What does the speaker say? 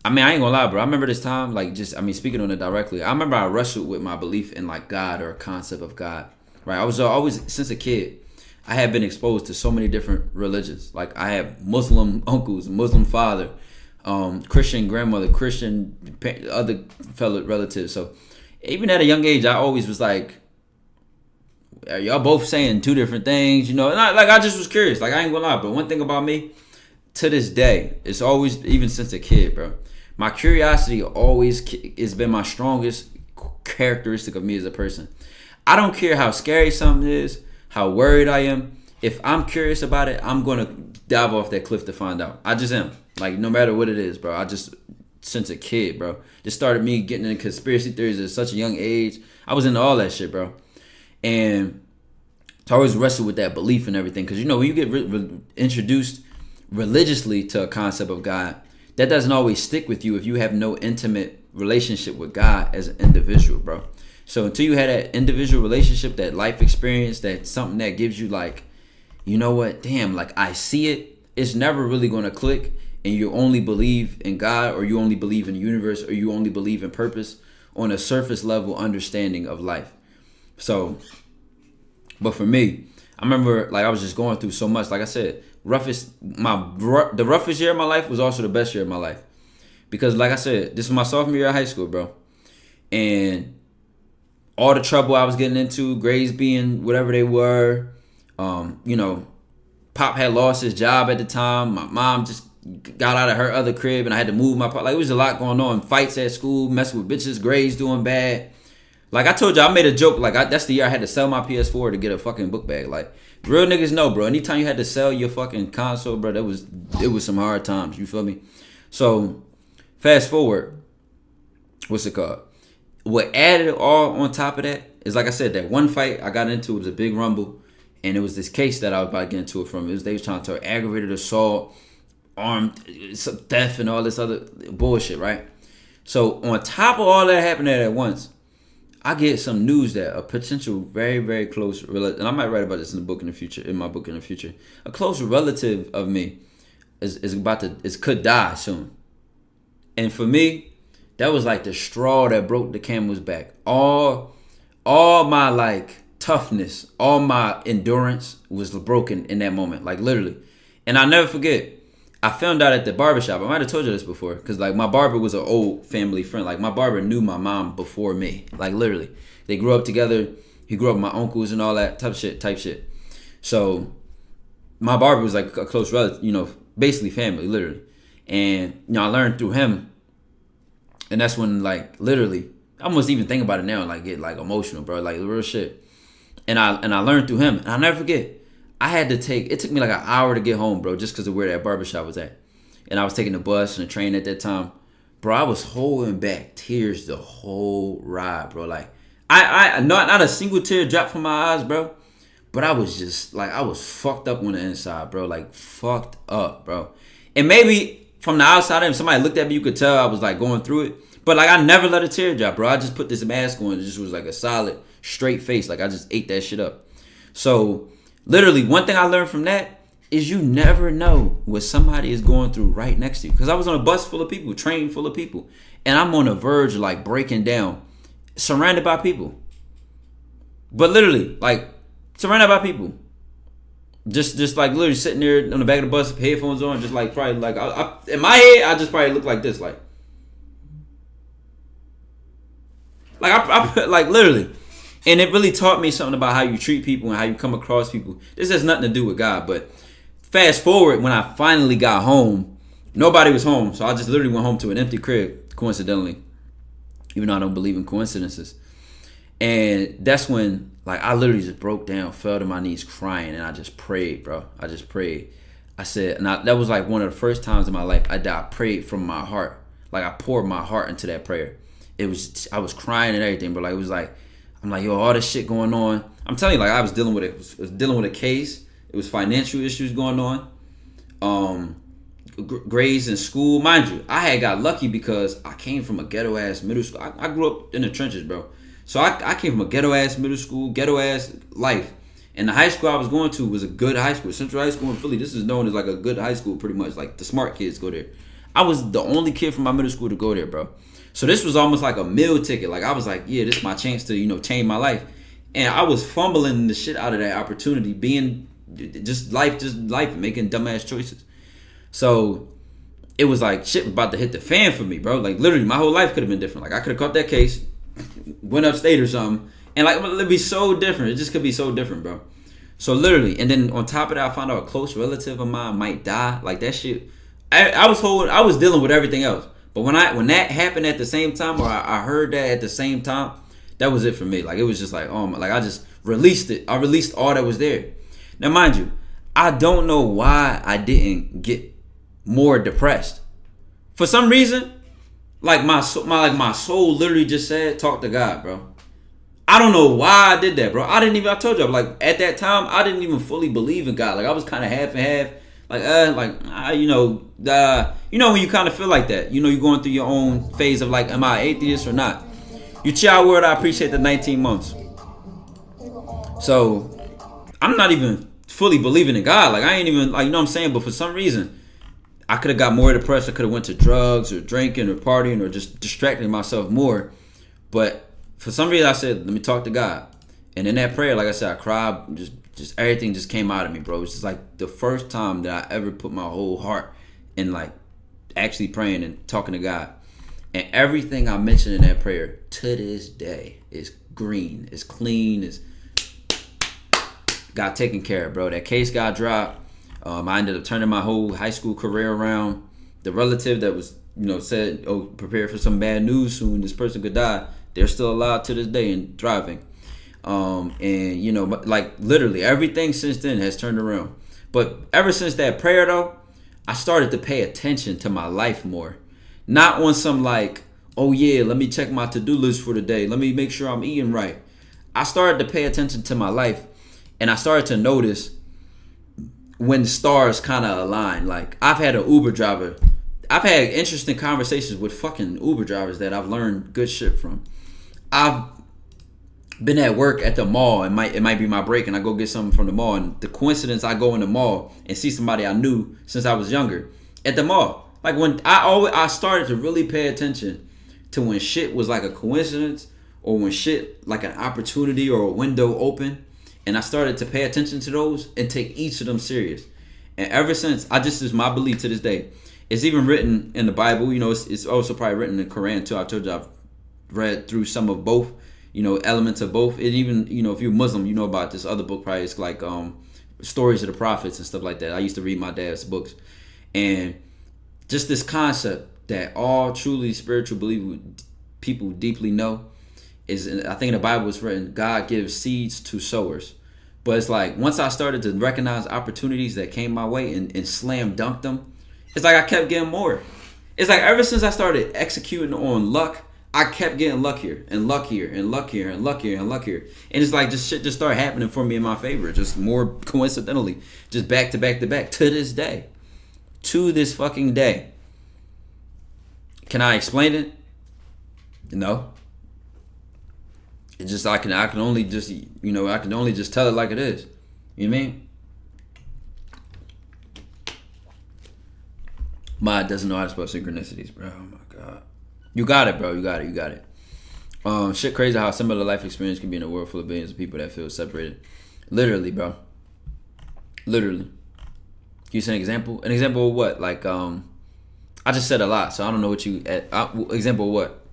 I mean, I ain't gonna lie, bro. I remember this time, like, speaking on it directly. I remember I wrestled with my belief in like God or a concept of God. Right? I was always, since a kid, I had been exposed to so many different religions. Like, I had Muslim uncles, Muslim father, Christian grandmother, Christian other fellow relatives. So even at a young age, I always was like, are y'all both saying two different things? You know, and I just was curious. Like, I ain't gonna lie, but one thing about me, to this day, it's always, even since a kid, bro, my curiosity always has been my strongest characteristic of me as a person. I don't care how scary something is, how worried I am. If I'm curious about it, I'm going to dive off that cliff to find out. I just am. Like, no matter what it is, bro. I just, since a kid, bro. Just started me getting into conspiracy theories at such a young age. I was into all that shit, bro. And to always wrestle with that belief and everything. Because, you know, when you get introduced religiously to a concept of God, that doesn't always stick with you if you have no intimate relationship with God as an individual, bro. So until you had that individual relationship, that life experience, that something that gives you like, you know what, damn, like I see it, it's never really going to click, and you only believe in God, or you only believe in the universe, or you only believe in purpose on a surface level understanding of life. So, but for me, I remember like I was just going through so much. Like I said, the roughest year of my life was also the best year of my life, because like I said, this was my sophomore year of high school, bro, and all the trouble I was getting into, grades being whatever they were, you know, Pop had lost his job at the time. My mom just got out of her other crib, and I had to move my pop. Like, it was a lot going on. Fights at school, messing with bitches, grades doing bad. Like I told you, I made a joke. Like that's the year I had to sell my PS4 to get a fucking book bag. Like, real niggas know, bro. Anytime you had to sell your fucking console, bro, it was some hard times. You feel me? So, fast forward. What's it called? What added all on top of that is, like I said, that one fight I got into was a big rumble, and it was this case that I was about to get into it from. They was trying to aggravated assault, armed theft, and all this other bullshit, right? So on top of all that happening at once, I get some news that a potential very, very close relative, and I might write about this in my book in the future, a close relative of me could die soon. And for me, that was like the straw that broke the camel's back. All my like toughness, all my endurance was broken in that moment, like literally. And I'll never forget, I found out at the barbershop. I might have told you this before, because like my barber was an old family friend. Like my barber knew my mom before me, like literally. They grew up together. He grew up with my uncles and all that type shit. So my barber was like a close relative, you know, basically family, literally. And you know, I learned through him. And that's when, like, literally, I almost even think about it now and, like, get, like, emotional, bro. Like, real shit. And I learned through him. And I'll never forget, it took me, like, an hour to get home, bro, just because of where that barbershop was at. And I was taking the bus and the train at that time. Bro, I was holding back tears the whole ride, bro. Like, I not a single tear dropped from my eyes, bro. But I was just, like, I was fucked up on the inside, bro. Like, fucked up, bro. And maybe from the outside, if somebody looked at me, you could tell I was like going through it. But like I never let a tear drop, bro. I just put this mask on. It just was like a solid, straight face. Like I just ate that shit up. So literally, one thing I learned from that is you never know what somebody is going through right next to you. Because I was on a bus full of people, train full of people, and I'm on the verge of like breaking down, surrounded by people. But literally, like surrounded by people. Just like literally sitting there on the back of the bus, headphones on, just like probably like I in my head, I just probably look like this, like I put like literally, and it really taught me something about how you treat people and how you come across people. This has nothing to do with God, but fast forward when I finally got home, nobody was home, so I just literally went home to an empty crib, coincidentally, even though I don't believe in coincidences. And that's when, like, I literally just broke down, fell to my knees crying, and I just prayed, bro. I just prayed. I said, that was like one of the first times in my life I prayed from my heart. Like, I poured my heart into that prayer. I was crying and everything, but like, it was like, I'm like, yo, all this shit going on. I'm telling you, like, I was dealing with it. I was dealing with a case. It was financial issues going on. Grades in school. Mind you, I had got lucky because I came from a ghetto-ass middle school. I grew up in the trenches, bro. So I came from a ghetto-ass middle school, ghetto-ass life. And the high school I was going to was a good high school. Central High School in Philly. This is known as like a good high school pretty much. Like the smart kids go there. I was the only kid from my middle school to go there, bro. So this was almost like a meal ticket. Like I was like, yeah, this is my chance to, change my life. And I was fumbling the shit out of that opportunity, being just life, making dumbass choices. So it was like shit was about to hit the fan for me, bro. Like literally, my whole life could have been different. Like I could have caught that case, went upstate or something, and like it'd be so different. It just could be so different, bro. So literally, and then on top of that, I found out a close relative of mine might die. Like that shit, I was dealing with everything else. But when that happened at the same time, or I heard that at the same time, that was it for me. Like it was just like, oh my, like I just released it. I released all that was there. Now mind you, I don't know why I didn't get more depressed. For some reason, like my soul literally just said, talk to God, bro. I don't know why I did that, bro. I told you, like at that time, I didn't even fully believe in God. Like I was kind of half and half. Like, when you kind of feel like that, you're going through your own phase of like, am I atheist or not? You child word, I appreciate the 19 months. So I'm not even fully believing in God. Like I ain't even like, what I'm saying? But for some reason, I could have got more depressed. I could have went to drugs or drinking or partying or just distracting myself more. But for some reason, I said, let me talk to God. And in that prayer, like I said, I cried. Just everything just came out of me, bro. It's just like the first time that I ever put my whole heart in like actually praying and talking to God. And everything I mentioned in that prayer to this day is green, is clean, is got taken care of, bro. That case got dropped. I ended up turning my whole high school career around. The relative that was, said, oh, prepare for some bad news soon. This person could die. They're still alive to this day and thriving. Like literally everything since then has turned around. But ever since that prayer though, I started to pay attention to my life more. Not on some like, oh yeah, let me check my to-do list for the day. Let me make sure I'm eating right. I started to pay attention to my life, and I started to notice when the stars kind of align. Like I've had an Uber driver. I've had interesting conversations with fucking Uber drivers that I've learned good shit from. I've been at work at the mall. It might be my break, and I go get something from the mall. And the coincidence, I go in the mall and see somebody I knew since I was younger at the mall. Like when I started to really pay attention to when shit was like a coincidence, or when shit like an opportunity or a window open, and I started to pay attention to those and take each of them serious. And ever since, is my belief to this day. It's even written in the Bible. It's also probably written in the Quran too. I told you I've read through some of both, elements of both. It even, if you're Muslim, you know about this other book probably. It's like stories of the prophets and stuff like that. I used to read my dad's books. And just this concept that all truly spiritual people deeply know is, I think in the Bible it's written, God gives seeds to sowers. But it's like once I started to recognize opportunities that came my way and slam dunked them, it's like I kept getting more. It's like ever since I started executing on luck, I kept getting luckier and luckier and luckier and luckier and luckier. And it's like just shit just started happening for me in my favor. Just more coincidentally. Just back to back to back to this day. To this fucking day. Can I explain it? No. It's just I can only just tell it like it is. You know what I mean? Mod doesn't know how to spell synchronicities, bro. Oh my god. You got it, bro. You got it. Shit crazy how similar life experience can be in a world full of billions of people that feel separated. Literally, bro. Literally. Can you say an example? An example of what? Like, I just said a lot, so I don't know what you... example of what?